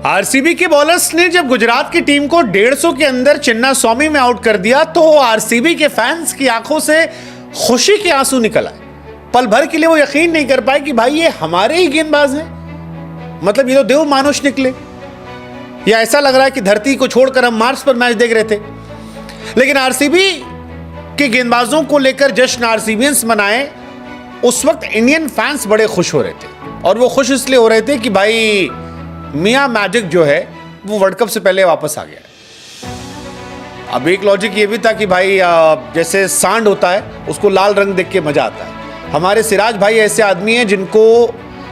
RCB के bowlers ने जब गुजरात की टीम को 150 के अंदर चिन्नास्वामी में आउट कर दिया तो आरसीबी के फैंस की आंखों से खुशी के आंसू निकल आए। पल भर के लिए वो यकीन नहीं कर पाए कि भाई ये हमारे ही गेंदबाज हैं, मतलब ये तो देव मानुष निकले, या ऐसा लग रहा है कि धरती को छोड़कर हम मार्स पर मैच देख रहे थे। लेकिन आरसीबी के गेंदबाजों को लेकर जश्न आरसीबियंस मनाए, उस वक्त इंडियन फैंस बड़े खुश हो रहे थे। और वो खुश इसलिए हो रहे थे कि भाई मियां मैजिक जो है वो वर्ल्ड कप से पहले वापस आ गया है। अब एक लॉजिक ये भी था कि भाई जैसे सांड होता है उसको लाल रंग देख के मजा आता है। हमारे सिराज भाई ऐसे आदमी हैं जिनको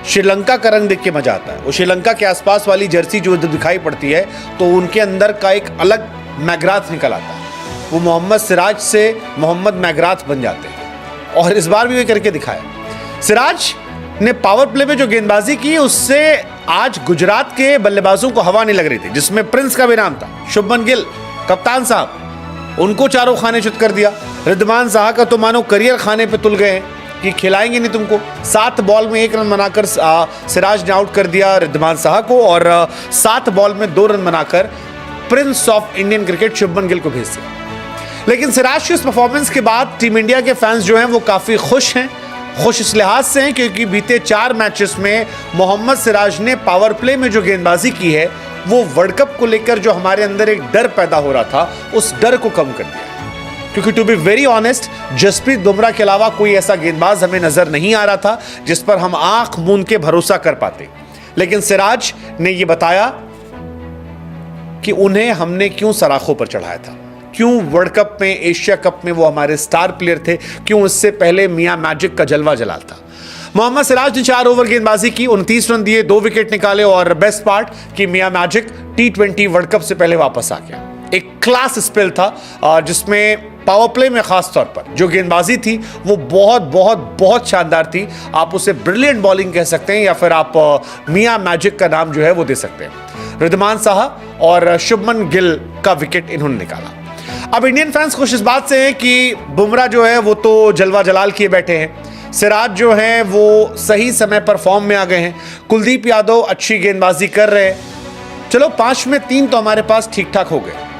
श्रीलंका का रंग देख के मजा आता है। वो श्रीलंका के आसपास वाली जर्सी जो दिखाई पड़ती है तो उनके अंदर का एक अलग मैगराथ निकल आता है। वो मोहम्मद सिराज से मोहम्मद मैगराथ बन जाते हैं और इस बार भी वे करके दिखाया। सिराज ने पावर प्ले में जो गेंदबाजी की उससे आज गुजरात के बल्लेबाजों को हवा नहीं लग रही थी, जिसमें प्रिंस का भी नाम था, शुभमन गिल कप्तान साहब, उनको चारों खाने चुत कर दिया। रिद्धमान साहा का तो मानो करियर खाने पे तुल गए हैं कि खिलाएंगे नहीं तुमको। 7 बॉल में 1 रन बनाकर सिराज ने आउट कर दिया रिद्धमान साहा को और 7 बॉल में 2 रन बनाकर Prince of Indian cricket Shubman Gill को भेज दिया। लेकिन सिराज की इस परफॉर्मेंस के बाद टीम इंडिया के फैंस जो हैं वो काफी खुश हैं। खुश इस लिहाज से हैं क्योंकि बीते 4 मैचेस में मोहम्मद सिराज ने पावर प्ले में जो गेंदबाजी की है वो वर्ल्ड कप को लेकर जो हमारे अंदर एक डर पैदा हो रहा था उस डर को कम कर दिया। क्योंकि to be very honest, Jasprit Bumrah के अलावा कोई ऐसा गेंदबाज हमें नजर नहीं आ रहा था जिस पर हम आंख मूंद के भरोसा कर पाते। लेकिन सिराज ने यह बताया कि उन्हें हमने क्यों सराखों पर चढ़ाया था, क्यों वर्ल्ड कप में, एशिया कप में वो हमारे स्टार प्लेयर थे, क्यों इससे पहले मियां मैजिक का जलवा जलाल था। मोहम्मद सिराज ने 4 ओवर गेंदबाजी की, 29 रन दिए, 2 विकेट निकाले और बेस्ट पार्ट कि मियां मैजिक T20 वर्ल्ड कप से पहले वापस आ गया। एक क्लास स्पेल था जिसमें पावर प्ले में खास तौर पर जो गेंदबाजी थी वो बहुत बहुत बहुत शानदार थी। आप उसे ब्रिलियंट बॉलिंग कह सकते हैं या फिर आप मियां मैजिक का नाम जो है वो दे सकते हैं। रिद्धमान साहा और शुभमन गिल का विकेट इन्होंने निकाला। अब इंडियन फैंस खुश इस बात से हैं कि बुमराह जो है वो तो जलवा जलाल किए बैठे हैं, सिराज जो है वो सही समय पर फॉर्म में आ गए हैं, कुलदीप यादव अच्छी गेंदबाजी कर रहे हैं। चलो 5 में 3 तो हमारे पास ठीक ठाक हो गए।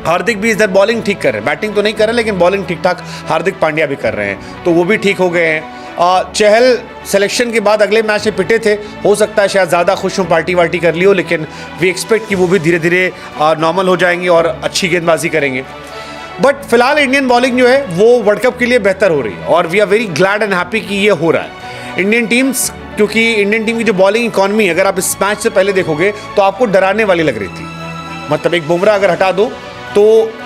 हार्दिक भी इधर बॉलिंग ठीक कर रहे हैं, बैटिंग तो नहीं कर रहे लेकिन बॉलिंग ठीक ठाक हार्दिक पांड्या भी कर रहे हैं, तो वो भी ठीक हो गए हैं। चहल सिलेक्शन के बाद अगले मैच में पिटे थे, हो सकता है शायद ज़्यादा खुश हों, पार्टी वार्टी कर ली हो, लेकिन वी एक्सपेक्ट कि वो भी धीरे धीरे नॉर्मल हो जाएंगे और अच्छी गेंदबाजी करेंगे। बट फिलहाल इंडियन बॉलिंग जो है वो वर्ल्ड कप के लिए बेहतर हो रही है और we are very glad and happy कि ये हो रहा है। इंडियन टीम्स, क्योंकि इंडियन टीम की जो बॉलिंग इकॉनमी अगर आप इस मैच से पहले देखोगे तो आपको डराने वाली लग रही थी। मतलब एक बुमराह अगर हटा दो तो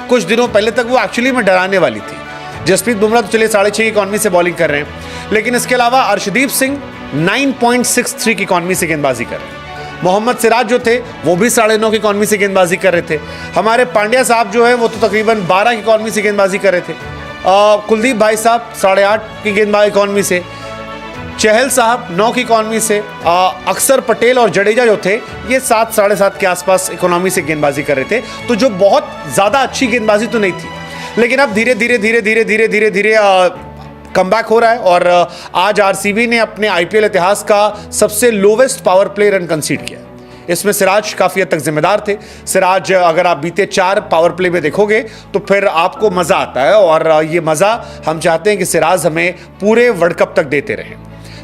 कुछ दिनों पहले तक वो एक्चुअली में डराने वाली थी। जसप्रीत बुमराह तो चलिए 6.5 की इकॉनमी से बॉलिंग कर रहे हैं, लेकिन इसके अलावा अर्शदीप सिंह 9.63 की इकॉनमी से गेंदबाजी कर रहे हैं। मोहम्मद सिराज जो थे वो भी 9.5 की इकॉनमी से गेंदबाजी कर रहे थे। हमारे पांड्या साहब जो है वो तो तकरीबन 12 की इकॉनमी से गेंदबाजी कर रहे थे। कुलदीप भाई साहब 8.5 की गेंदबाजी इकॉनमी से, चहल साहब 9 की इकॉनमी से, अक्षर पटेल और जडेजा जो थे ये 7, 7.5 के आसपास इकोनॉमी से गेंदबाजी कर रहे थे। तो जो बहुत ज़्यादा अच्छी गेंदबाजी तो नहीं थी, लेकिन अब धीरे धीरे धीरे धीरे धीरे धीरे धीरे कमबैक हो रहा है और आज आरसीबी ने अपने आईपीएल इतिहास का सबसे लोवेस्ट पावर प्ले रन कंसीड किया। इसमें सिराज काफ़ी हद तक जिम्मेदार थे। सिराज अगर आप बीते 4 पावर प्ले में देखोगे तो फिर आपको मज़ा आता है और ये मज़ा हम चाहते हैं कि सिराज हमें पूरे वर्ल्ड कप तक देते रहें।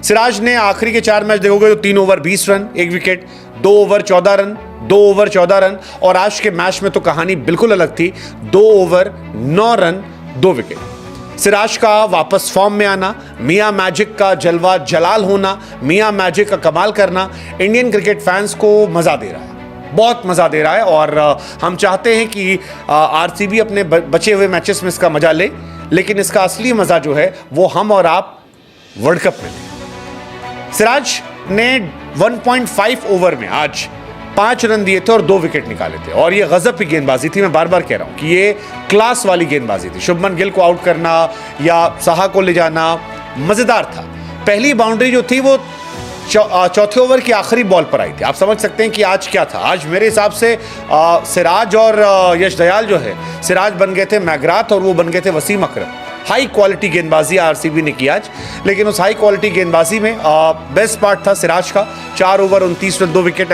सिराज ने आखिरी के 4 मैच देखोगे तो 3 over 20 run 1 wicket, 2 over 14 run 2 over 14 run और आज के मैच में तो कहानी बिल्कुल अलग थी, 2 ओवर 9 रन 2 विकेट। सिराज का वापस फॉर्म में आना, मियां मैजिक का जलवा जलाल होना, मियां मैजिक का कमाल करना इंडियन क्रिकेट फैंस को मज़ा दे रहा है, बहुत मज़ा दे रहा है और हम चाहते हैं कि आरसीबी अपने बचे हुए मैचेस में इसका मज़ा ले, लेकिन इसका असली मज़ा जो है वो हम और आप वर्ल्ड कप में लें। सिराज ने 1.5 ओवर में आज 5 रन दिए थे और 2 विकेट निकाले थे और ये गजब की गेंदबाजी थी। मैं बार बार कह रहा हूं कि ये क्लास वाली गेंदबाजी थी। शुभमन गिल को आउट करना या साहा को ले जाना मजेदार था। पहली बाउंड्री जो थी वो 4थे ओवर की आखिरी बॉल पर आई थी। आप समझ सकते हैं कि आज क्या था। आज मेरे हिसाब से सिराज और यश दयाल जो है, सिराज बन गए थे मैगराथ और वो बन गए थे वसीम अकरम। हाई क्वालिटी गेंदबाजी आरसीबी ने की आज, लेकिन उस हाई क्वालिटी गेंदबाजी में बेस्ट पार्ट था सिराज का। 4 ओवर 29 रन 2 विकेट।